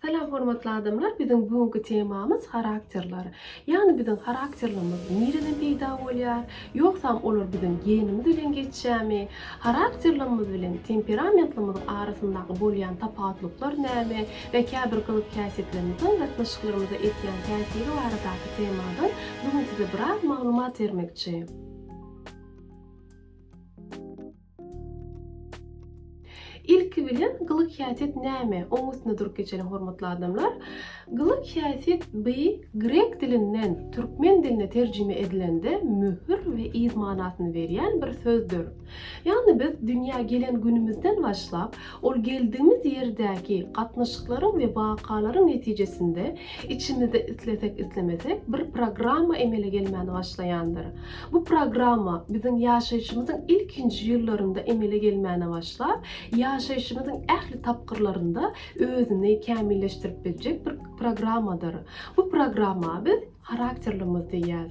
Selam hormatly adamlar. Bizim bugünkü temamız karakterler. Yani bizim karakterlerimiz nereden peýda bolýar? Ýoksam olar bizim genimiz bilen geçýärmi? Karakterlerimiz bilen temperamentlerimiz arasyndaky bolýan tapatlyklar näme? We käbir gylyk häsiýetlerimizin gatnaşyklarymyza etýän täsiri baradaky temadan bugün size biraz maglumat bermekçi. İlki bilen gylyk häsiýet näme? Oň üstüne durup geçelim hormatly adamlar. Gylyk häsiýet bu grek dilinden türkmen diline terjime edilende mühür we iz manasyny berýän bir sözdür. Yani biz dünýä gelen günümizden başlap, ol geldiğimiz yerdäki gatnaşyklaryň we wakalaryň netijesinde içimizde islesek islemesek bir programma emele gelmäni başlaýandyr. Bu programma bizim ýaşaýyşymyzyň ilkinji ýyllarynda emele gelmäni başlap, ýaşaýyşymyzyň ähli tapgyrlarynda özüni kämilleşdirip berjek bir programmadyr. Bu programma biz karakterlerimiz diýär.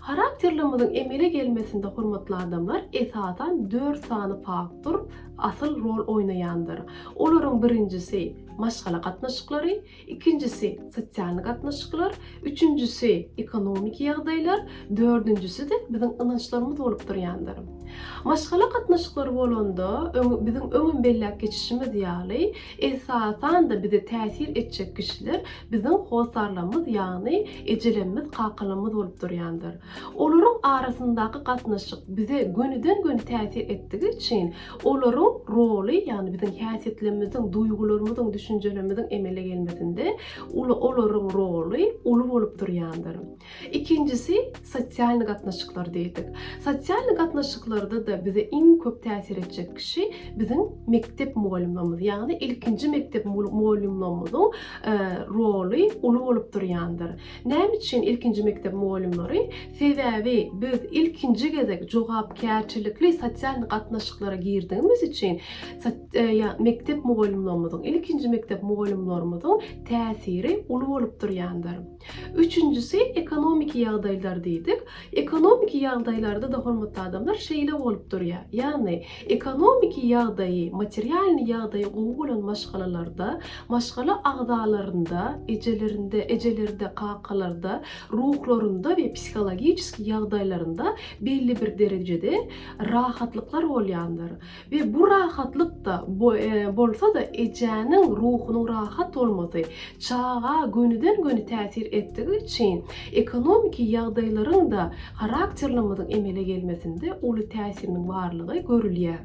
Karakterlerimizin emele gelmesinde hormatly adamlar esasan 4 sany faktor asyl rol oýnaýandyr. Olaryň birincisi maşgala gatnaşyklary, ikincisi sosial gatnaşyklar, üçüncüsi ekonomik ýagdaýlar, dördüncüsi de bizim ynançlarymyz bolup durýandyr. Maşgala gatnaşyklary bolanda bizim öňün bellek geçişimiz ýaly esasan da bize täsir etjek kişiler bizim hosarlarymyz ýagny ejelerimiz, kakylymyz bolup durýandyr. Olaryň arasyndaky gatnaşyk bize gönüden göni täsir etdigi için olaryň roly, ýani bizim häsiýetlerimizin, duýgularymyzyň, düşünjelerimizin emele gelmesinde olaryň roly uly bolup durýandyr. İkincisi sosial gatnaşyklar diýdik. Sosial gatnaşyklarda da bize iň köp täsir etjek kişi bizim mektep mugallimlerimiz, ýani ilkinji mektep mugallimlerimizin roly uly bolup durýandyr. Näme üçin ilkinji mektep mugallimleri? Sebäbi biz ilkinji gezek jogapkärçilikli sosial gatnaşyklara girdiğimiz için mektep mugallimlerimizin, ilkinji mektep mugallimlerimizin täsiri uly bolup durýandyr. Üçüncüsi ekonomik ýagdaýlar diýdik. Ekonomik ýagdaýlarda da hormatly adamlar şeýle bolup durýar. Ýani ekonomik ýagdaýy, materialny ýagdaýy gowy maşgalalarda, maşgala agdalarynda, ejelerinde, kakalarda, ruhlarında we psikologik ýagdaýlarynda belli bir derejede rahatlyklar bolýandyr. We bu rahatlyk da bolsa da ejäniň ruhunyň rahat bolmasy çağa gönüden göni täsir etdigi için ekonomik ýagdaýlaryň da karakterlerimizin emele gelmesinde uly täsiriniň barlygy görülýär.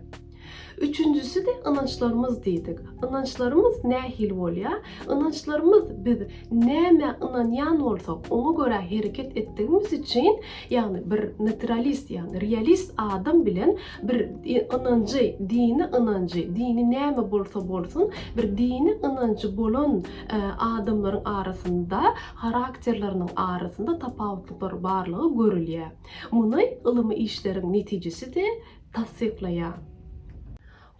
Üçüncüsü de ynançlarymız diýdik. Ynançlarymız nähil bolýar? Ynançlarymız biz näme ynanýan bolsak, oňa görä hereket etdigimiz için, ýani bir naturalist, ýani realist adam bilen bir ynanjy, dini näme bolsa bolsun, bir dini ynanjy bolan adamlaryň arasynda, karakterleriniň arasynda tapawatlyklar barlygy görülýär. Muny ılımy işleriň netijesi de tasdiklaýar.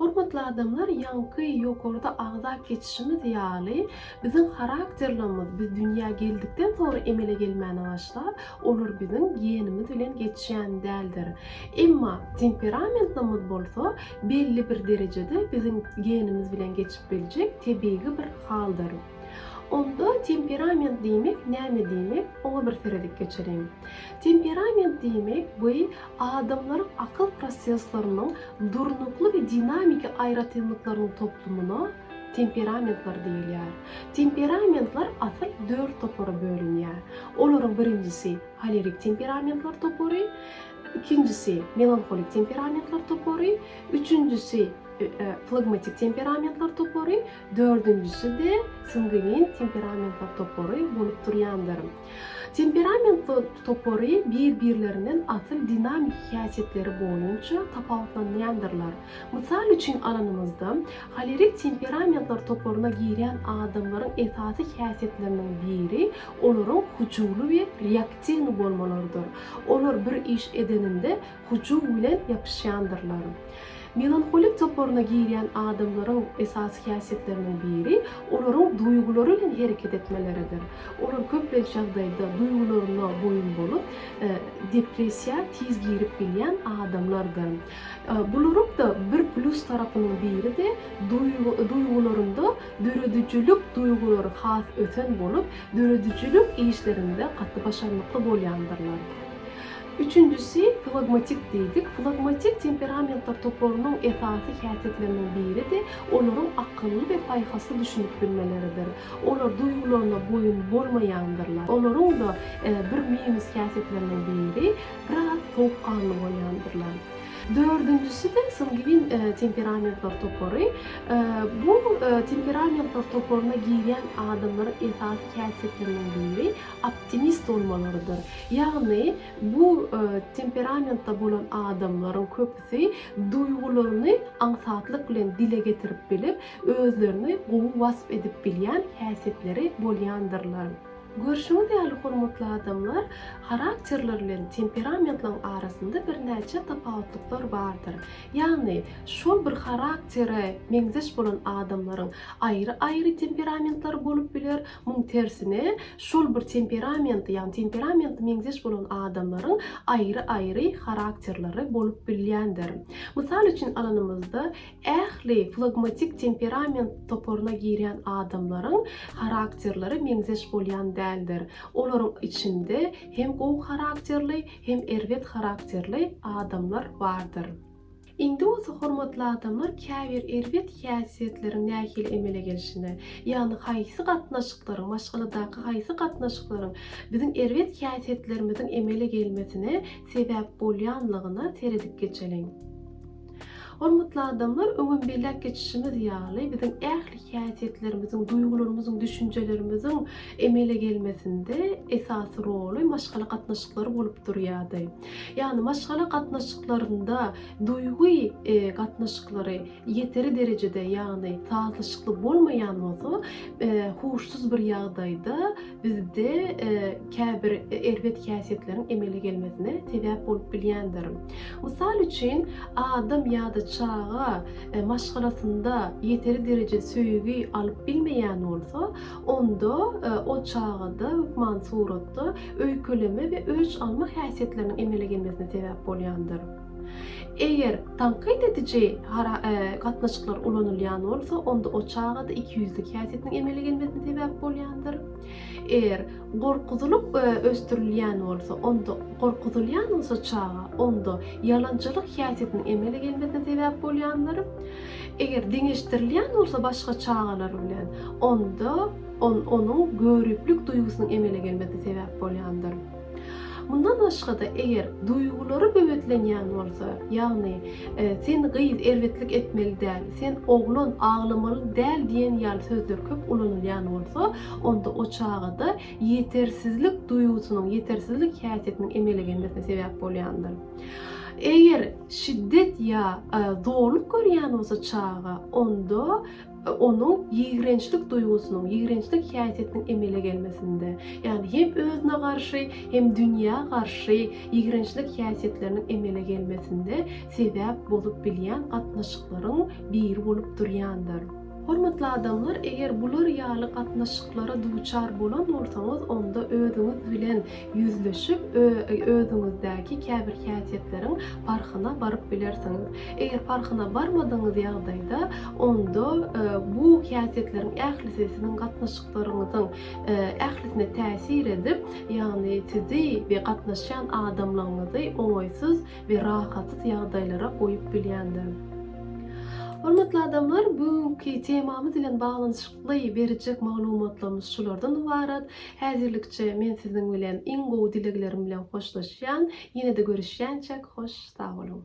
Hormatly adamlar, ýanky ýokarda agzap geçişimiz ýaly bizim karakterlerimiz biz dünýä geldikden sonra emele gelmäni başlap, olar bizim genimiz bilen geçýän däldir. Emma temperamentimiz bolsa belli bir derejede bizim genimiz bilen geçip biljek tebii bir haldyr. Onda temperament diýmek näme diýmek? Oňa bir seredip geçelim. Temperament diýmek bu adamlaryň akyl proseslarynyň durnukly we dinamik aýratynlyklarynyň toplumuna temperamentlar diýilýär. Temperamentlar asyl 4 topara bölünýär. Olaryň birincisi holerik temperamentlar topary, ikincisi melankolik temperamentlar topary, üçüncüsi flegmatik temperamentlar topary, dördüncüsü de sanguin temperamentlar topary bolup durýandyr. Temperament topary bir-birlerinden asyl dinamik häsiýetleri boýunça tapawutlanýandyrlar. Mysal üçin alanymyzda holerik temperamentlar toparyna girýän adamlaryň esasy häsiýetlerinden biri olaryň hujumly we reaktiýny bolmalarıdır. Olar bir iş edeninde hujum bilen ýapyşýandyrlar. Melankolik toporuna giýen adamlaryň esasy häsiýetleriniň biri olaryň duýgulary bilen hereket etmeleridir. Olar köplenç çagdaýda duýgularyna boýun bolup, depressiýa tiz girip bilýän adamlardyr. Bularyň da bir plus tarapynyň biri de duýgularynda döredüjülük duýgulary has öten bolup, döredüjülük işlerinde gatly başarmakly bolýandyrlar. Üçüncüsü flagmatik deydik. Flagmatik temperamentlar toporunun esasy häsiýetlerinden biri de olaryň akylly we paýhasly düşünip bilmeleridir. Olar duýgularyna boýun bolmaýandyrlar. Olaryň da bir minus häsiýetlerinden biri biraz soğukkanly bolýandyrlar. Dördüncüsü de sanguin temperamentlar topory. Bu temperamentlar toporuna giýen adamlaryň esasy häsiýetlerinden biri optimist olmalarydyr. Ýagny bu temperamentda bolan adamlaryň köpüsi duýgularyny aňsatlyk bilen dile getirip bilip, özlerini gowy wasp edip bilýän häsiýetleri bolýandyrlar. Görüşüňiz ýaly hormatly adamlar, karakterler bilen temperamentlaryň arasynda bir näçe tapawutlyklar bardyr. Ýagny şol bir karaktere meňzeş bolan adamlaryň aýry-aýry temperamentlary bolup biler. Muň tersine şol bir temperament, ýani temperament meňzeş bolan adamlaryň aýry-aýry karakterleri bolup bilýändir. Mysal üçin alanymyzda ähli flagmatik temperament toporuna giýen adamlaryň karakterleri meňzeş bolýan däldir. Olaryň içinde hem gowy karakterli hem erwet karakterli adamlar bardyr. Indi bolsa hormatly adamlar käbir erwet häsiýetleriň nähili emele gelişine, ýani haýsy gatnaşyklaryň, maşgaladaky haýsy gatnaşyklaryň biziň erwet häsiýetlerimizin emele gelmesine sebäp bolýanlygyna teredip geçelim. Hormatly adamlar, öňün belläp geçişimiz ýaly biziň ähli häsiýetlerimizin, duýgularymyzyň, düşünjelerimizin emele gelmesinde esasy roly maşgala gatnaşyklary bolup durýardy. Ýani maşgala gatnaşyklarynda duýgu gatnaşyklary ýeteri derejede, ýani sazlaşykly bolmaýan bolsa, huşsuz bir ýagdaýda bizde käbir erwet häsiýetleriň emele gelmesine sebäp bolup bilýändir. Mysal üçin adam ýa-da çağa maşgalasında yeteri derece söýgü alıp bilmeýän bolsa, onda o çağda hükman suratda öýkeleme we ölç alma häsiýetleriniň emele gelmesine sebäp bolýandyr. Eger tanqid edici gatnaşyklar ulanylýan bolsa, onda o çağda 200'lik häsiýetiniň emele gelmesine sebäp bolýandyr. Eger gorkuzulup östürilýän bolsa, onda gorkuzulýan bolsa çağa, onda yalançylyk häsiýetiniň emele gelmesine sebäp bolýandyr. Eger deňeşdirilýän bolsa başga çağalar bilen, onda onuň görüplük duýgusynyň emele gelmesine sebäp bolýandyr. Bundan başga da eger duýgulary böwetlenýän bolsa, ýagny sen gyýyz erwetlik etmeli däl, sen oglan ağlamaly däl diýen ýaly sözler köp ulanylýan bolsa, onda o çağda ýetersizlik duýgusynyň, ýetersizlik häsiýetiniň emele gelmesine sebäp bolýandyr. Eger şiddet ýa zorluk görýän bolsa çağa, onda onuň ýigrençlik duýgusynyň, ýigrençlik häsiýetiniň emele gelmesinde, ýani hem özüne garşy, hem dünýä garşy ýigrençlik häsiýetleriniň emele gelmesinde sebäp bolup bilýän gatnaşyklaryň biri bolup durýandyr. Hormatly adamlar, eger bular ýaly gatnaşyklara duçar bolan bolsaňyz, onda özüňiz bilen ýüzleşip, özüňizdäki käbir häsiýetleriň parhyna baryp bilersiňiz. Eger parhyna barmadyňyz ýagdaýda, onda bu häsiýetleriň ählisi sizin gatnaşyklaryňyzyň ählisine täsir edip, ýani sizi we gatnaşan adamlaryňyzy oňaýsyz we rahatsyz ýagdaýlara goýup bilýändir. Hormatly adamlar, bugünkü temamyz bilen baglanyşykly berjek maglumatlarymyz şulardan ibaret. Häzirlikçe men siziň bilen iň gowy dileglerim bilen hoşlaşýan, ýene-de görüşýänçek hoş, sag bolun.